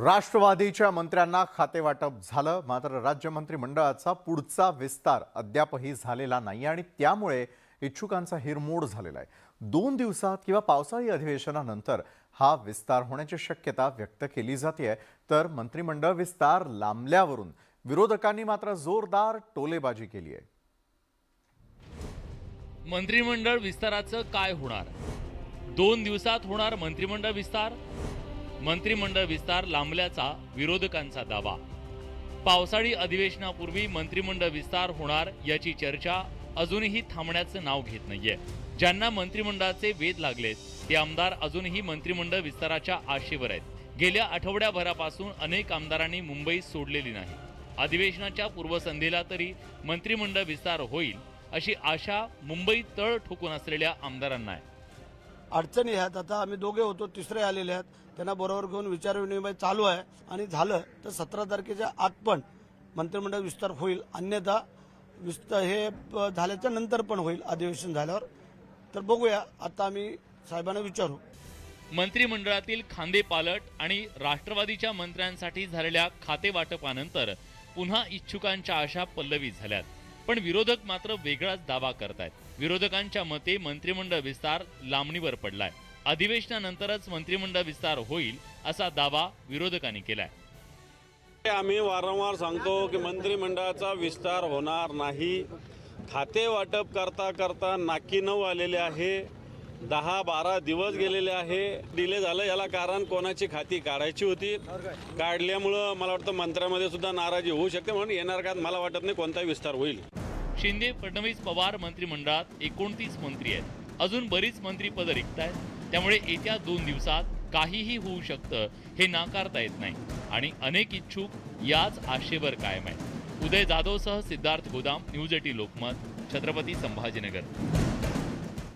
राष्ट्रवादीच्या मंत्र्यांना खातेवाटप झालं, मात्र राज्य मंत्रिमंडळाचा पुढचा विस्तार अद्यापही झालेला नाही आणि त्यामुळे इच्छुकांचा हिरमोड झालेला आहे। 2 दिवसात किंवा पावसाळी अधिवेशनानंतर हा विस्तार होण्याची शक्यता व्यक्त केली जाते। तर मंत्रिमंडळ विस्तार लांबल्यावरून विरोधकांनी मात्र जोरदार टोलेबाजी केली आहे। मंत्रिमंडळ विस्ताराचं काय होणार? 2 दिवसात होणार मंत्रिमंडळ विस्तार? मंत्रिमंडळ विस्तार लांबल्याचा विरोधकांचा दावा। पावसाळी अधिवेशनापूर्वी मंत्रिमंडळ विस्तार होणार याची चर्चा अजूनही थांबण्याचं नाव घेत नाहीये। ज्यांना मंत्रिमंडळाचे वेध लागलेत ते आमदार अजूनही मंत्रिमंडळ विस्ताराच्या आशेवर आहेत। गेल्या आठवड्याभरापासून अनेक आमदारांनी मुंबई सोडलेली नाही। अधिवेशनाच्या पूर्वसंध्येला तरी मंत्रिमंडळ विस्तार होईल अशी आशा मुंबईत तळ ठोकून असलेल्या आमदारांना आहे। अडचणी आहेत। आता आम्ही दोघे होतो, तिसरे आलेले आहेत, त्यांना बरोबर घेऊन विचारविनिमय चालू आहे आणि झालं तर 17 तारखेच्या आत पण मंत्रिमंडळ विस्तार होईल, अन्यथा विस्तार हे झाल्याच्या नंतर पण होईल अधिवेशन झाल्यावर। तर बघूया, आता आम्ही साहेबांना विचारू। मंत्रिमंडळातील खांदेपालट आणि राष्ट्रवादीच्या मंत्र्यांसाठी झालेल्या खातेवाटपानंतर पुन्हा इच्छुकांच्या आशा पल्लवी झाल्यात, पण विरोधक मात्र वेगळाच दावा करतायत। विरोधकांच्या मते मंत्रिमंडळ विस्तार लांबणीवर पडलाय, अधिवेशनानंतरच मंत्रिमंडळ विस्तार होईल असा दावा विरोधकांनी केलाय। आम्ही वारंवार सांगतो की मंत्रिमंडळाचा विस्तार होणार नाही। खाते वाटप करता करता नाकी नऊ आलेले आहे, 10-12 दिवस गेलेले आहे। डिले झालं, याला कारण कोणाची खाती काढायची होती, काढल्यामुळं मला वाटतं मंत्र्यांमध्ये सुद्धा नाराजी होऊ शकते, म्हणून येणार काळात मला वाटत नाही कोणताही विस्तार होईल। शिंदे फडणवीस पवार मंत्रिमंडळात 29 मंत्री आहेत, अजून बरीच मंत्रीपद रिक्त आहेत, त्यामुळे येत्या 2 दिवसात काहीही होऊ शकतं हे नाकारता येत नाही आणि अनेक इच्छुक याच आशेवर कायम आहेत। उदय जाधवसह सिद्धार्थ गोदाम, न्यूज 18 लोकमत, छत्रपती संभाजीनगर।